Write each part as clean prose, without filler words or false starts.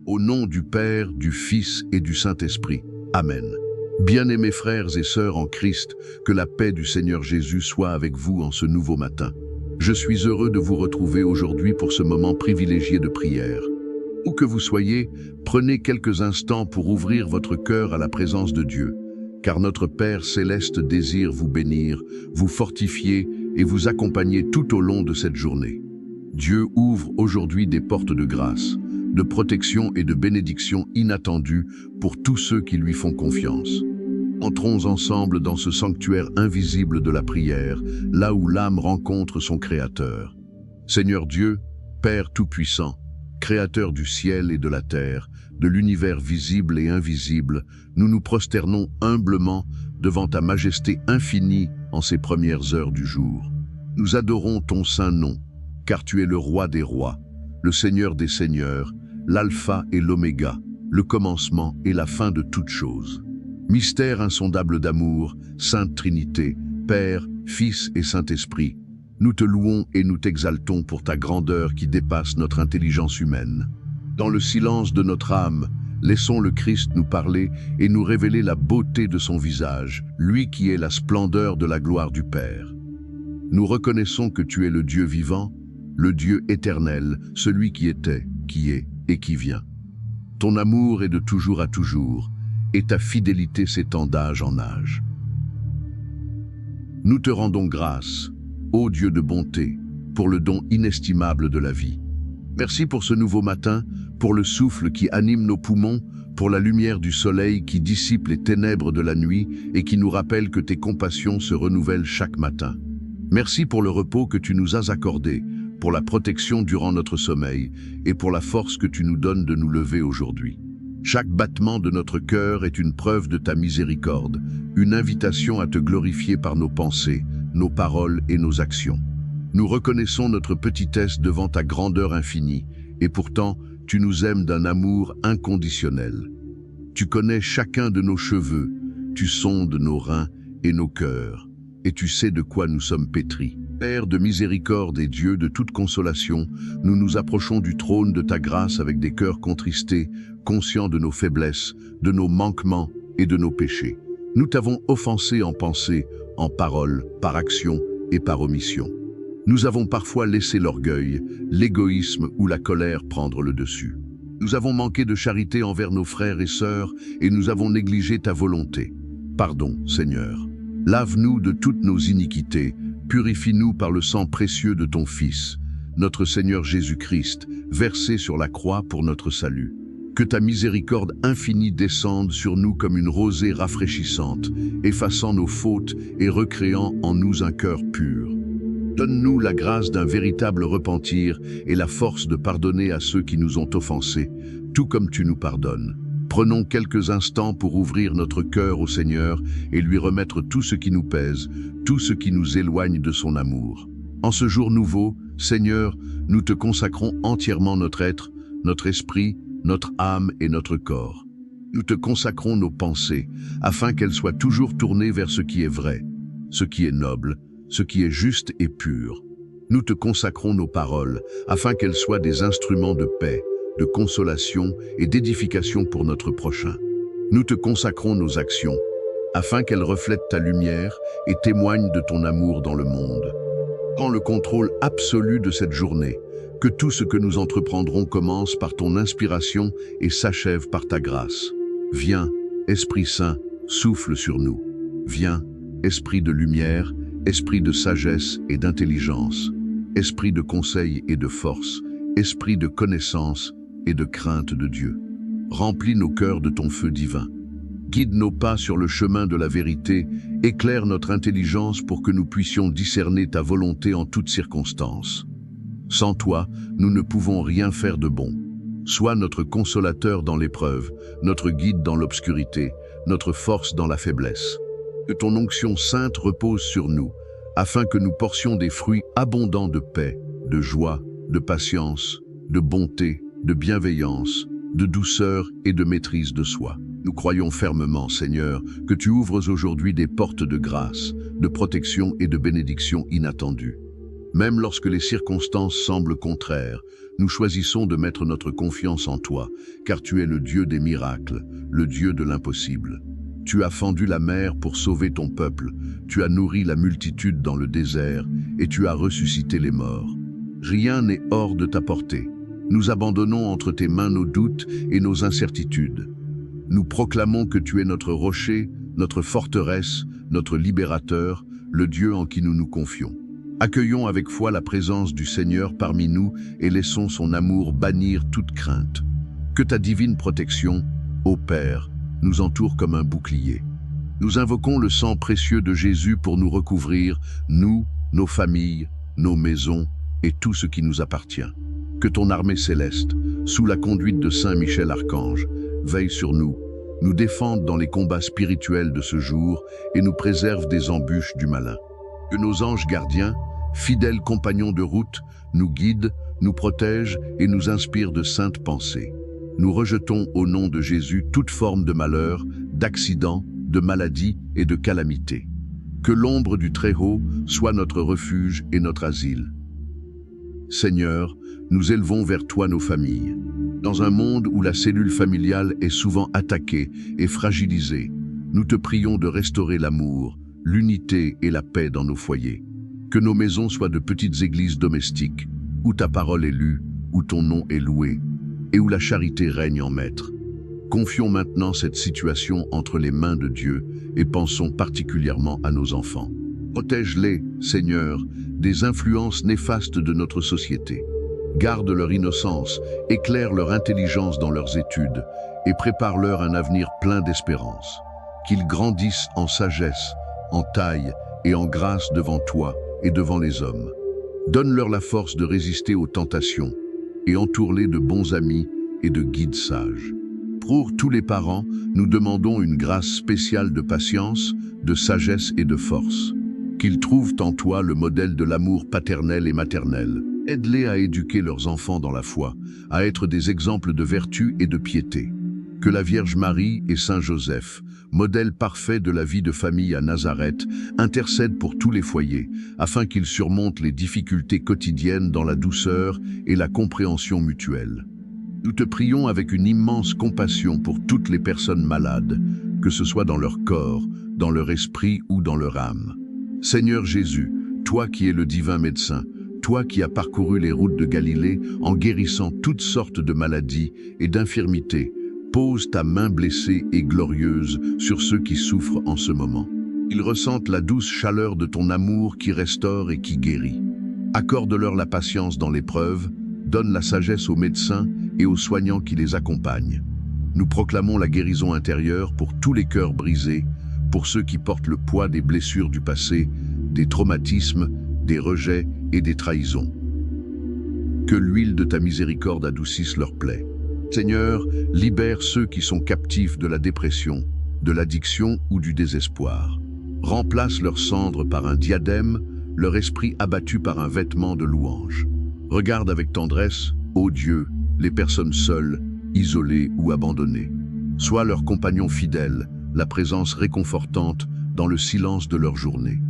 Au nom du Père, du Fils et du Saint-Esprit. Amen. Bien-aimés frères et sœurs en Christ, que la paix du Seigneur Jésus soit avec vous en ce nouveau matin. Je suis heureux de vous retrouver aujourd'hui pour ce moment privilégié de prière. Où que vous soyez, prenez quelques instants pour ouvrir votre cœur à la présence de Dieu, car notre Père céleste désire vous bénir, vous fortifier et vous accompagner tout au long de cette journée. Dieu ouvre aujourd'hui des portes de grâce, de protection et de bénédiction inattendues pour tous ceux qui lui font confiance. Entrons ensemble dans ce sanctuaire invisible de la prière, là où l'âme rencontre son Créateur. Seigneur Dieu, Père Tout-Puissant, Créateur du ciel et de la terre, de l'univers visible et invisible, nous nous prosternons humblement devant ta majesté infinie en ces premières heures du jour. Nous adorons ton saint nom, car tu es le roi des rois, le Seigneur des seigneurs, l'alpha et l'oméga, le commencement et la fin de toutes choses. Mystère insondable d'amour, Sainte Trinité, Père, Fils et Saint-Esprit, nous te louons et nous t'exaltons pour ta grandeur qui dépasse notre intelligence humaine. Dans le silence de notre âme, laissons le Christ nous parler et nous révéler la beauté de son visage, lui qui est la splendeur de la gloire du Père. Nous reconnaissons que tu es le Dieu vivant, le Dieu éternel, celui qui était, qui est et qui vient. Ton amour est de toujours à toujours, et ta fidélité s'étend d'âge en âge. Nous te rendons grâce, ô Dieu de bonté, pour le don inestimable de la vie. Merci pour ce nouveau matin, pour le souffle qui anime nos poumons, pour la lumière du soleil qui dissipe les ténèbres de la nuit et qui nous rappelle que tes compassions se renouvellent chaque matin. Merci pour le repos que tu nous as accordé, pour la protection durant notre sommeil et pour la force que tu nous donnes de nous lever aujourd'hui. Chaque battement de notre cœur est une preuve de ta miséricorde, une invitation à te glorifier par nos pensées, nos paroles et nos actions. Nous reconnaissons notre petitesse devant ta grandeur infinie, et pourtant, tu nous aimes d'un amour inconditionnel. Tu connais chacun de nos cheveux, tu sondes nos reins et nos cœurs, et tu sais de quoi nous sommes pétris. Père de miséricorde et Dieu de toute consolation, nous nous approchons du trône de ta grâce avec des cœurs contristés, conscients de nos faiblesses, de nos manquements et de nos péchés. Nous t'avons offensé en pensée, en parole, par action et par omission. Nous avons parfois laissé l'orgueil, l'égoïsme ou la colère prendre le dessus. Nous avons manqué de charité envers nos frères et sœurs et nous avons négligé ta volonté. Pardon, Seigneur. Lave-nous de toutes nos iniquités, purifie-nous par le sang précieux de ton Fils, notre Seigneur Jésus-Christ, versé sur la croix pour notre salut. Que ta miséricorde infinie descende sur nous comme une rosée rafraîchissante, effaçant nos fautes et recréant en nous un cœur pur. Donne-nous la grâce d'un véritable repentir et la force de pardonner à ceux qui nous ont offensés, tout comme tu nous pardonnes. Prenons quelques instants pour ouvrir notre cœur au Seigneur et lui remettre tout ce qui nous pèse, tout ce qui nous éloigne de son amour. En ce jour nouveau, Seigneur, nous te consacrons entièrement notre être, notre esprit, notre âme et notre corps. Nous te consacrons nos pensées, afin qu'elles soient toujours tournées vers ce qui est vrai, ce qui est noble, ce qui est juste et pur. Nous te consacrons nos paroles, afin qu'elles soient des instruments de paix, de consolation et d'édification pour notre prochain. Nous te consacrons nos actions, afin qu'elles reflètent ta lumière et témoignent de ton amour dans le monde. Prends le contrôle absolu de cette journée, que tout ce que nous entreprendrons commence par ton inspiration et s'achève par ta grâce. Viens, Esprit Saint, souffle sur nous. Viens, Esprit de lumière, Esprit de sagesse et d'intelligence, Esprit de conseil et de force, Esprit de connaissance et de crainte de Dieu. Remplis nos cœurs de ton feu divin. Guide nos pas sur le chemin de la vérité, éclaire notre intelligence pour que nous puissions discerner ta volonté en toutes circonstances. Sans toi, nous ne pouvons rien faire de bon. Sois notre consolateur dans l'épreuve, notre guide dans l'obscurité, notre force dans la faiblesse. Que ton onction sainte repose sur nous, afin que nous portions des fruits abondants de paix, de joie, de patience, de bonté, de bienveillance, de douceur et de maîtrise de soi. Nous croyons fermement, Seigneur, que tu ouvres aujourd'hui des portes de grâce, de protection et de bénédiction inattendues. Même lorsque les circonstances semblent contraires, nous choisissons de mettre notre confiance en toi, car tu es le Dieu des miracles, le Dieu de l'impossible. Tu as fendu la mer pour sauver ton peuple, tu as nourri la multitude dans le désert, et tu as ressuscité les morts. Rien n'est hors de ta portée. Nous abandonnons entre tes mains nos doutes et nos incertitudes. Nous proclamons que tu es notre rocher, notre forteresse, notre libérateur, le Dieu en qui nous nous confions. Accueillons avec foi la présence du Seigneur parmi nous et laissons son amour bannir toute crainte. Que ta divine protection, ô Père, nous entoure comme un bouclier. Nous invoquons le sang précieux de Jésus pour nous recouvrir, nous, nos familles, nos maisons et tout ce qui nous appartient. Que ton armée céleste, sous la conduite de Saint Michel Archange, veille sur nous, nous défende dans les combats spirituels de ce jour et nous préserve des embûches du malin. Que nos anges gardiens, fidèles compagnons de route, nous guident, nous protègent et nous inspirent de saintes pensées. Nous rejetons au nom de Jésus toute forme de malheur, d'accident, de maladie et de calamité. Que l'ombre du Très-Haut soit notre refuge et notre asile. Seigneur, nous élevons vers toi nos familles. Dans un monde où la cellule familiale est souvent attaquée et fragilisée, nous te prions de restaurer l'amour, l'unité et la paix dans nos foyers. Que nos maisons soient de petites églises domestiques, où ta parole est lue, où ton nom est loué, et où la charité règne en maître. Confions maintenant cette situation entre les mains de Dieu et pensons particulièrement à nos enfants. Protège-les, Seigneur, des influences néfastes de notre société. Garde leur innocence, éclaire leur intelligence dans leurs études et prépare-leur un avenir plein d'espérance. Qu'ils grandissent en sagesse, en taille et en grâce devant toi et devant les hommes. Donne-leur la force de résister aux tentations et entoure-les de bons amis et de guides sages. Pour tous les parents, nous demandons une grâce spéciale de patience, de sagesse et de force. Qu'ils trouvent en toi le modèle de l'amour paternel et maternel. Aide-les à éduquer leurs enfants dans la foi, à être des exemples de vertu et de piété. Que la Vierge Marie et Saint Joseph, modèle parfait de la vie de famille à Nazareth, intercèdent pour tous les foyers, afin qu'ils surmontent les difficultés quotidiennes dans la douceur et la compréhension mutuelle. Nous te prions avec une immense compassion pour toutes les personnes malades, que ce soit dans leur corps, dans leur esprit ou dans leur âme. Seigneur Jésus, toi qui es le divin médecin, toi qui as parcouru les routes de Galilée en guérissant toutes sortes de maladies et d'infirmités, pose ta main blessée et glorieuse sur ceux qui souffrent en ce moment. Ils ressentent la douce chaleur de ton amour qui restaure et qui guérit. Accorde-leur la patience dans l'épreuve, donne la sagesse aux médecins et aux soignants qui les accompagnent. Nous proclamons la guérison intérieure pour tous les cœurs brisés, pour ceux qui portent le poids des blessures du passé, des traumatismes, des rejets et des trahisons. Que l'huile de ta miséricorde adoucisse leurs plaies. Seigneur, libère ceux qui sont captifs de la dépression, de l'addiction ou du désespoir. Remplace leurs cendres par un diadème, leur esprit abattu par un vêtement de louange. Regarde avec tendresse, ô Dieu, les personnes seules, isolées ou abandonnées. Sois leur compagnon fidèle, la présence réconfortante dans le silence de leur journée.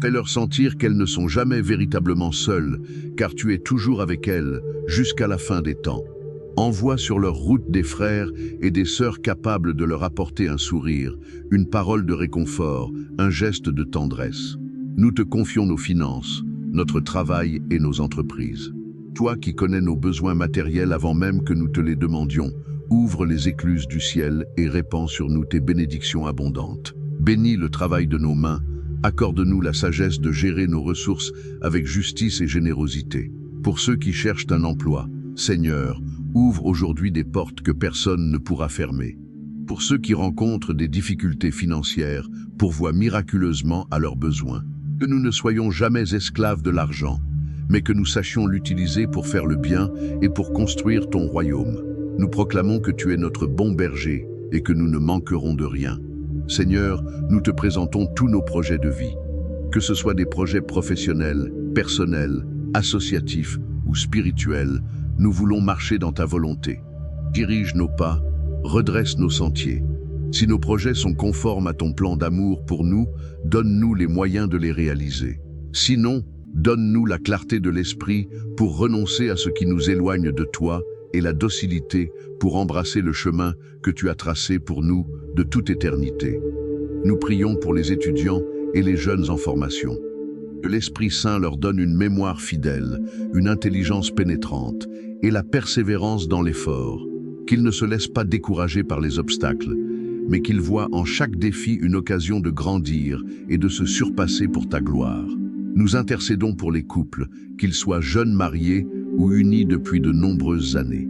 Fais-leur sentir qu'elles ne sont jamais véritablement seules, car tu es toujours avec elles jusqu'à la fin des temps. Envoie sur leur route des frères et des sœurs capables de leur apporter un sourire, une parole de réconfort, un geste de tendresse. Nous te confions nos finances, notre travail et nos entreprises. Toi qui connais nos besoins matériels avant même que nous te les demandions, ouvre les écluses du ciel et répands sur nous tes bénédictions abondantes. Bénis le travail de nos mains, accorde-nous la sagesse de gérer nos ressources avec justice et générosité. Pour ceux qui cherchent un emploi, Seigneur, ouvre aujourd'hui des portes que personne ne pourra fermer. Pour ceux qui rencontrent des difficultés financières, pourvois miraculeusement à leurs besoins. Que nous ne soyons jamais esclaves de l'argent, mais que nous sachions l'utiliser pour faire le bien et pour construire ton royaume. Nous proclamons que tu es notre bon berger et que nous ne manquerons de rien. Seigneur, nous te présentons tous nos projets de vie. Que ce soit des projets professionnels, personnels, associatifs ou spirituels, nous voulons marcher dans ta volonté. Dirige nos pas, redresse nos sentiers. Si nos projets sont conformes à ton plan d'amour pour nous, donne-nous les moyens de les réaliser. Sinon, Donne-nous la clarté de l'esprit pour renoncer à ce qui nous éloigne de toi et la docilité pour embrasser le chemin que tu as tracé pour nous de toute éternité. Nous prions pour les étudiants et les jeunes en formation. Que l'Esprit Saint leur donne une mémoire fidèle, une intelligence pénétrante et la persévérance dans l'effort. Qu'ils ne se laissent pas décourager par les obstacles, mais qu'ils voient en chaque défi une occasion de grandir et de se surpasser pour ta gloire. Nous intercédons pour les couples, qu'ils soient jeunes mariés ou unis depuis de nombreuses années.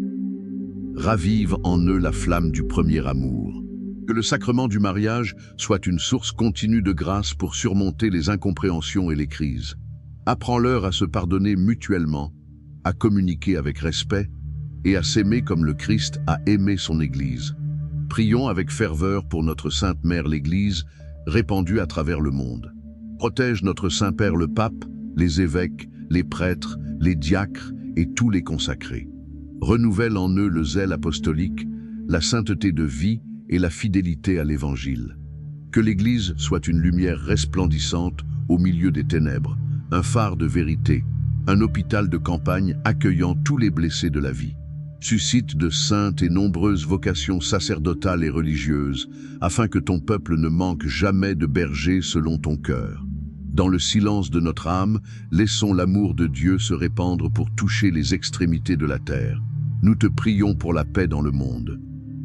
Ravive en eux la flamme du premier amour. Que le sacrement du mariage soit une source continue de grâce pour surmonter les incompréhensions et les crises. Apprends-leur à se pardonner mutuellement, à communiquer avec respect et à s'aimer comme le Christ a aimé son Église. Prions avec ferveur pour notre Sainte Mère l'Église, répandue à travers le monde. Protège notre Saint-Père le Pape, les évêques, les prêtres, les diacres et tous les consacrés. Renouvelle en eux le zèle apostolique, la sainteté de vie et la fidélité à l'Évangile. Que l'Église soit une lumière resplendissante au milieu des ténèbres, un phare de vérité, un hôpital de campagne accueillant tous les blessés de la vie. Suscite de saintes et nombreuses vocations sacerdotales et religieuses, afin que ton peuple ne manque jamais de berger selon ton cœur. Dans le silence de notre âme, laissons l'amour de Dieu se répandre pour toucher les extrémités de la terre. Nous te prions pour la paix dans le monde.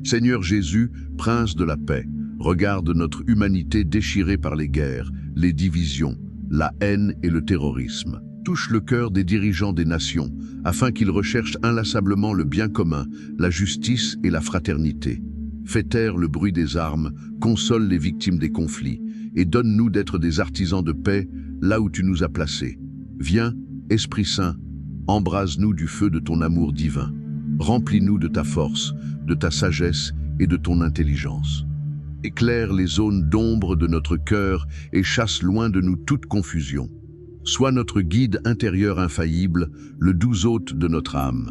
Seigneur Jésus, Prince de la paix, regarde notre humanité déchirée par les guerres, les divisions, la haine et le terrorisme. Touche le cœur des dirigeants des nations, afin qu'ils recherchent inlassablement le bien commun, la justice et la fraternité. Fais taire le bruit des armes, console les victimes des conflits, et donne-nous d'être des artisans de paix là où tu nous as placés. Viens, Esprit Saint, embrase-nous du feu de ton amour divin. Remplis-nous de ta force, de ta sagesse et de ton intelligence. Éclaire les zones d'ombre de notre cœur et chasse loin de nous toute confusion. Sois notre guide intérieur infaillible, le doux hôte de notre âme.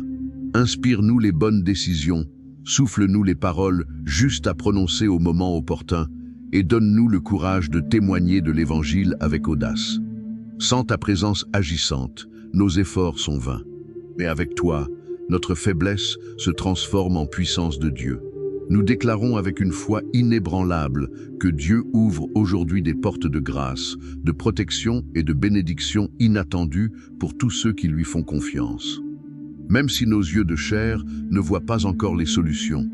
Inspire-nous les bonnes décisions, souffle-nous les paroles justes à prononcer au moment opportun, et donne-nous le courage de témoigner de l'Évangile avec audace. Sans ta présence agissante, nos efforts sont vains. Mais avec toi, notre faiblesse se transforme en puissance de Dieu. Nous déclarons avec une foi inébranlable que Dieu ouvre aujourd'hui des portes de grâce, de protection et de bénédiction inattendues pour tous ceux qui lui font confiance. Même si nos yeux de chair ne voient pas encore les solutions,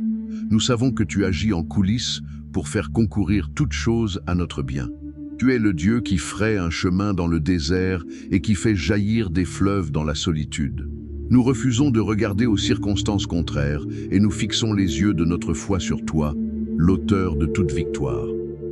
nous savons que tu agis en coulisses pour faire concourir toutes choses à notre bien. Tu es le Dieu qui fraye un chemin dans le désert et qui fait jaillir des fleuves dans la solitude. Nous refusons de regarder aux circonstances contraires et nous fixons les yeux de notre foi sur toi, l'auteur de toute victoire.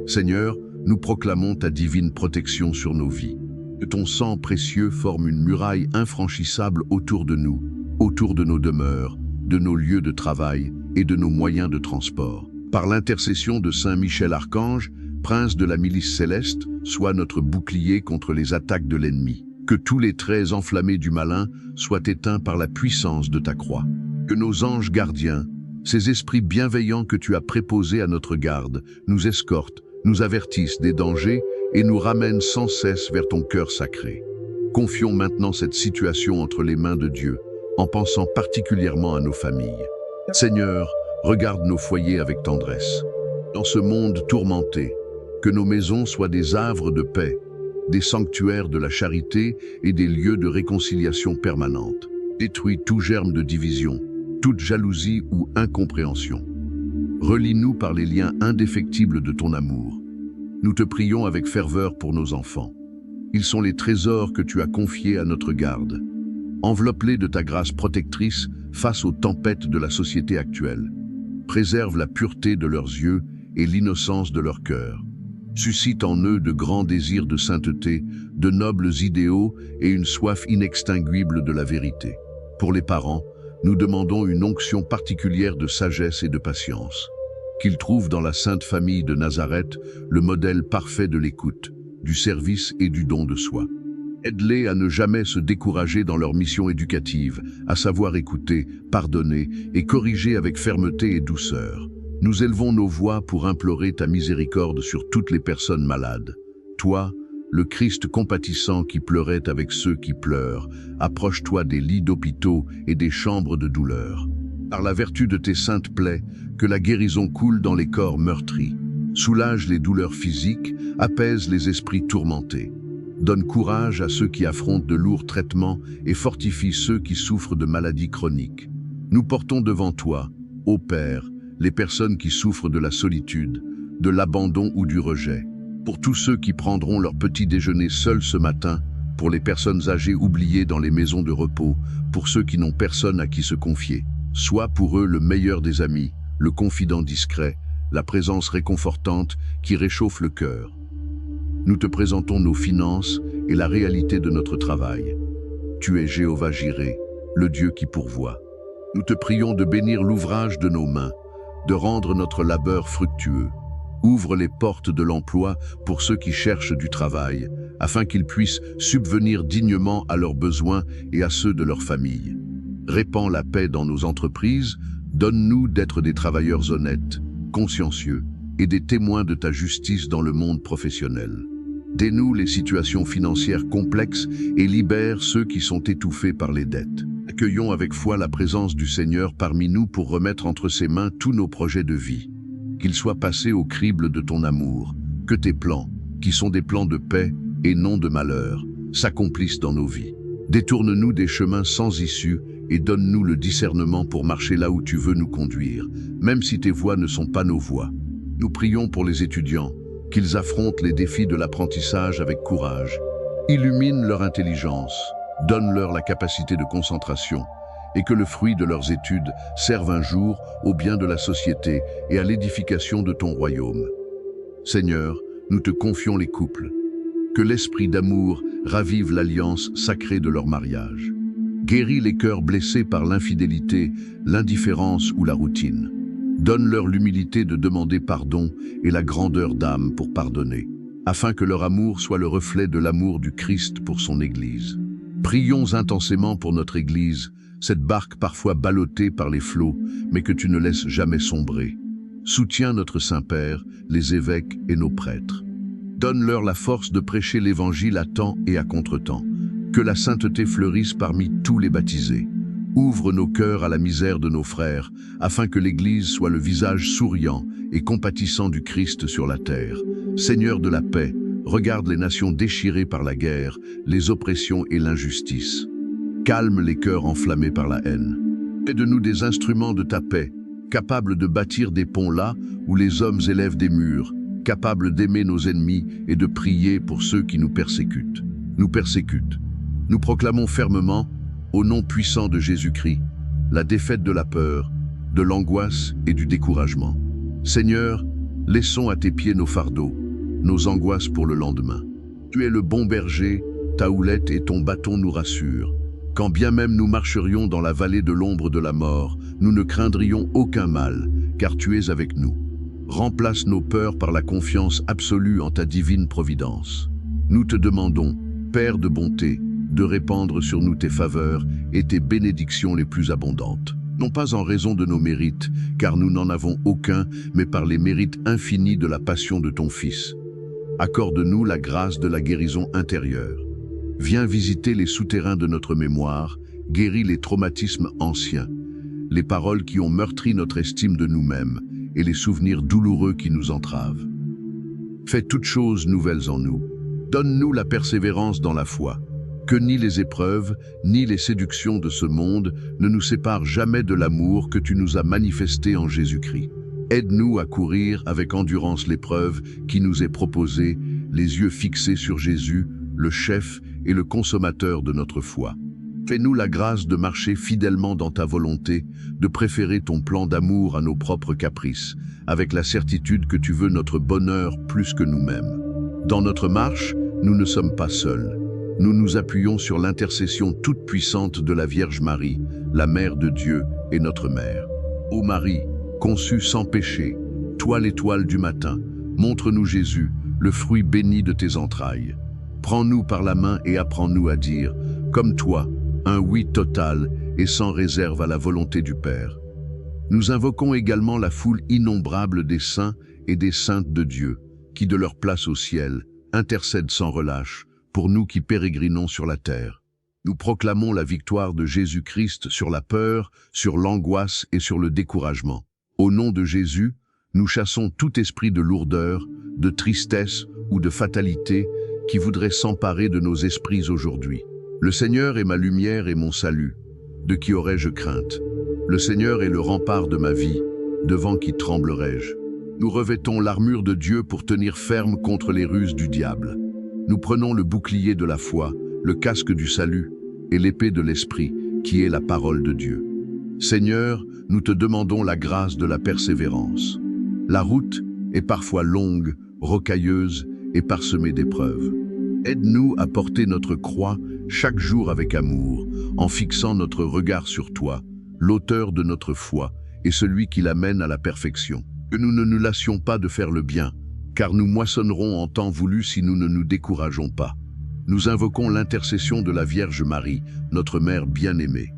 Seigneur, nous proclamons ta divine protection sur nos vies. Que ton sang précieux forme une muraille infranchissable autour de nous, autour de nos demeures, de nos lieux de travail et de nos moyens de transport. Par l'intercession de Saint Michel Archange, prince de la milice céleste, sois notre bouclier contre les attaques de l'ennemi. Que tous les traits enflammés du malin soient éteints par la puissance de ta croix. Que nos anges gardiens, ces esprits bienveillants que tu as préposés à notre garde, nous escortent, nous avertissent des dangers et nous ramènent sans cesse vers ton cœur sacré. Confions maintenant cette situation entre les mains de Dieu, en pensant particulièrement à nos familles. Seigneur, regarde nos foyers avec tendresse. Dans ce monde tourmenté, que nos maisons soient des havres de paix, des sanctuaires de la charité et des lieux de réconciliation permanente. Détruis tout germe de division, toute jalousie ou incompréhension. Relie-nous par les liens indéfectibles de ton amour. Nous te prions avec ferveur pour nos enfants. Ils sont les trésors que tu as confiés à notre garde. Enveloppe-les de ta grâce protectrice face aux tempêtes de la société actuelle. Préserve la pureté de leurs yeux et l'innocence de leur cœur. Suscite en eux de grands désirs de sainteté, de nobles idéaux et une soif inextinguible de la vérité. Pour les parents, nous demandons une onction particulière de sagesse et de patience. Qu'ils trouvent dans la Sainte Famille de Nazareth le modèle parfait de l'écoute, du service et du don de soi. Aide-les à ne jamais se décourager dans leur mission éducative, à savoir écouter, pardonner et corriger avec fermeté et douceur. Nous élevons nos voix pour implorer ta miséricorde sur toutes les personnes malades. Toi, le Christ compatissant qui pleurait avec ceux qui pleurent, approche-toi des lits d'hôpitaux et des chambres de douleur. Par la vertu de tes saintes plaies, que la guérison coule dans les corps meurtris. Soulage les douleurs physiques, apaise les esprits tourmentés. Donne courage à ceux qui affrontent de lourds traitements et fortifie ceux qui souffrent de maladies chroniques. Nous portons devant toi, ô Père, les personnes qui souffrent de la solitude, de l'abandon ou du rejet. Pour tous ceux qui prendront leur petit déjeuner seuls ce matin, pour les personnes âgées oubliées dans les maisons de repos, pour ceux qui n'ont personne à qui se confier. Sois pour eux le meilleur des amis, le confident discret, la présence réconfortante qui réchauffe le cœur. Nous te présentons nos finances et la réalité de notre travail. Tu es Jéhovah Jireh, le Dieu qui pourvoit. Nous te prions de bénir l'ouvrage de nos mains, de rendre notre labeur fructueux. Ouvre les portes de l'emploi pour ceux qui cherchent du travail, afin qu'ils puissent subvenir dignement à leurs besoins et à ceux de leur famille. Répands la paix dans nos entreprises, donne-nous d'être des travailleurs honnêtes, consciencieux et des témoins de ta justice dans le monde professionnel. Dénoue les situations financières complexes et libère ceux qui sont étouffés par les dettes. Accueillons avec foi la présence du Seigneur parmi nous pour remettre entre ses mains tous nos projets de vie. Qu'ils soient passés au crible de ton amour, que tes plans, qui sont des plans de paix et non de malheur, s'accomplissent dans nos vies. Détourne-nous des chemins sans issue et donne-nous le discernement pour marcher là où tu veux nous conduire, même si tes voies ne sont pas nos voies. Nous prions pour les étudiants, qu'ils affrontent les défis de l'apprentissage avec courage. Illumine leur intelligence, donne-leur la capacité de concentration, et que le fruit de leurs études serve un jour au bien de la société et à l'édification de ton royaume. Seigneur, nous te confions les couples. Que l'esprit d'amour ravive l'alliance sacrée de leur mariage. Guéris les cœurs blessés par l'infidélité, l'indifférence ou la routine. Donne-leur l'humilité de demander pardon et la grandeur d'âme pour pardonner, afin que leur amour soit le reflet de l'amour du Christ pour son Église. Prions intensément pour notre Église, cette barque parfois ballottée par les flots, mais que tu ne laisses jamais sombrer. Soutiens notre Saint-Père, les évêques et nos prêtres. Donne-leur la force de prêcher l'Évangile à temps et à contre-temps. Que la sainteté fleurisse parmi tous les baptisés. Ouvre nos cœurs à la misère de nos frères, afin que l'Église soit le visage souriant et compatissant du Christ sur la terre. Seigneur de la paix, regarde les nations déchirées par la guerre, les oppressions et l'injustice. Calme les cœurs enflammés par la haine. Fais de nous des instruments de ta paix, capables de bâtir des ponts là où les hommes élèvent des murs, capables d'aimer nos ennemis et de prier pour ceux qui nous persécutent. Nous proclamons fermement, au nom puissant de Jésus-Christ, la défaite de la peur, de l'angoisse et du découragement. Seigneur, laissons à tes pieds nos fardeaux, nos angoisses pour le lendemain. Tu es le bon berger, ta houlette et ton bâton nous rassurent. Quand bien même nous marcherions dans la vallée de l'ombre de la mort, nous ne craindrions aucun mal, car tu es avec nous. Remplace nos peurs par la confiance absolue en ta divine providence. Nous te demandons, Père de bonté, de répandre sur nous tes faveurs et tes bénédictions les plus abondantes. Non pas en raison de nos mérites, car nous n'en avons aucun, mais par les mérites infinis de la passion de ton Fils. Accorde-nous la grâce de la guérison intérieure. Viens visiter les souterrains de notre mémoire, guéris les traumatismes anciens, les paroles qui ont meurtri notre estime de nous-mêmes et les souvenirs douloureux qui nous entravent. Fais toutes choses nouvelles en nous. Donne-nous la persévérance dans la foi. Que ni les épreuves, ni les séductions de ce monde ne nous séparent jamais de l'amour que tu nous as manifesté en Jésus-Christ. Aide-nous à courir avec endurance l'épreuve qui nous est proposée, les yeux fixés sur Jésus, le chef et le consommateur de notre foi. Fais-nous la grâce de marcher fidèlement dans ta volonté, de préférer ton plan d'amour à nos propres caprices, avec la certitude que tu veux notre bonheur plus que nous-mêmes. Dans notre marche, nous ne sommes pas seuls. Nous nous appuyons sur l'intercession toute puissante de la Vierge Marie, la Mère de Dieu et notre Mère. Ô Marie, conçue sans péché, toi l'étoile du matin, montre-nous Jésus, le fruit béni de tes entrailles. Prends-nous par la main et apprends-nous à dire, comme toi, un oui total et sans réserve à la volonté du Père. Nous invoquons également la foule innombrable des saints et des saintes de Dieu, qui de leur place au ciel intercède sans relâche pour nous qui pérégrinons sur la terre. Nous proclamons la victoire de Jésus-Christ sur la peur, sur l'angoisse et sur le découragement. Au nom de Jésus, nous chassons tout esprit de lourdeur, de tristesse ou de fatalité qui voudrait s'emparer de nos esprits aujourd'hui. Le Seigneur est ma lumière et mon salut. De qui aurais-je crainte? Le Seigneur est le rempart de ma vie. Devant qui tremblerai-je? Nous revêtons l'armure de Dieu pour tenir ferme contre les ruses du diable. Nous prenons le bouclier de la foi, le casque du salut et l'épée de l'Esprit, qui est la parole de Dieu. Seigneur, nous te demandons la grâce de la persévérance. La route est parfois longue, rocailleuse et parsemée d'épreuves. Aide-nous à porter notre croix chaque jour avec amour, en fixant notre regard sur toi, l'auteur de notre foi et celui qui l'amène à la perfection. Que nous ne nous lassions pas de faire le bien, car nous moissonnerons en temps voulu si nous ne nous décourageons pas. Nous invoquons l'intercession de la Vierge Marie, notre Mère bien-aimée.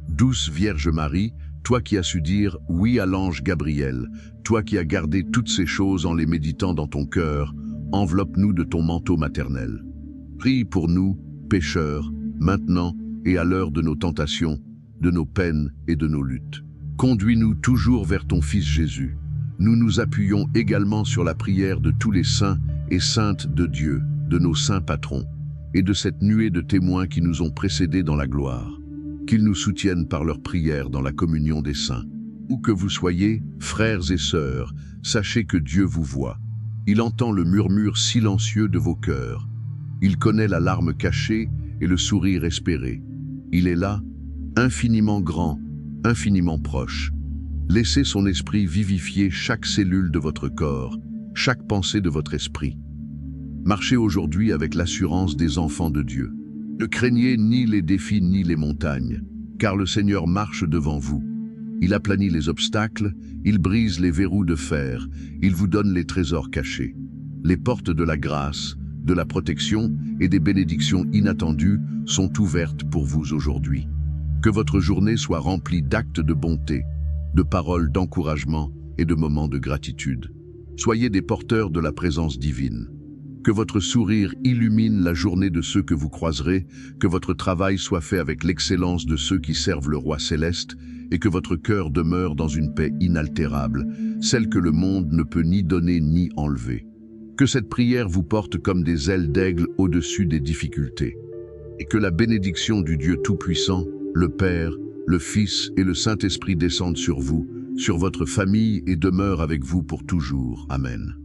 Douce Vierge Marie, toi qui as su dire oui à l'ange Gabriel, toi qui as gardé toutes ces choses en les méditant dans ton cœur, enveloppe-nous de ton manteau maternel. Prie pour nous, pécheurs, maintenant et à l'heure de nos tentations, de nos peines et de nos luttes. Conduis-nous toujours vers ton Fils Jésus. Nous nous appuyons également sur la prière de tous les saints et saintes de Dieu, de nos saints patrons, et de cette nuée de témoins qui nous ont précédés dans la gloire. Qu'ils nous soutiennent par leurs prières dans la communion des saints. Où que vous soyez, frères et sœurs, sachez que Dieu vous voit. Il entend le murmure silencieux de vos cœurs. Il connaît la larme cachée et le sourire espéré. Il est là, infiniment grand, infiniment proche. Laissez son esprit vivifier chaque cellule de votre corps, chaque pensée de votre esprit. Marchez aujourd'hui avec l'assurance des enfants de Dieu. Ne craignez ni les défis ni les montagnes, car le Seigneur marche devant vous. Il aplanit les obstacles, il brise les verrous de fer, il vous donne les trésors cachés. Les portes de la grâce, de la protection et des bénédictions inattendues sont ouvertes pour vous aujourd'hui. Que votre journée soit remplie d'actes de bonté, de paroles d'encouragement et de moments de gratitude. Soyez des porteurs de la présence divine. Que votre sourire illumine la journée de ceux que vous croiserez, que votre travail soit fait avec l'excellence de ceux qui servent le Roi céleste, et que votre cœur demeure dans une paix inaltérable, celle que le monde ne peut ni donner ni enlever. Que cette prière vous porte comme des ailes d'aigle au-dessus des difficultés. Et que la bénédiction du Dieu Tout-Puissant, le Père, le Fils et le Saint-Esprit descendent sur vous, sur votre famille et demeurent avec vous pour toujours. Amen.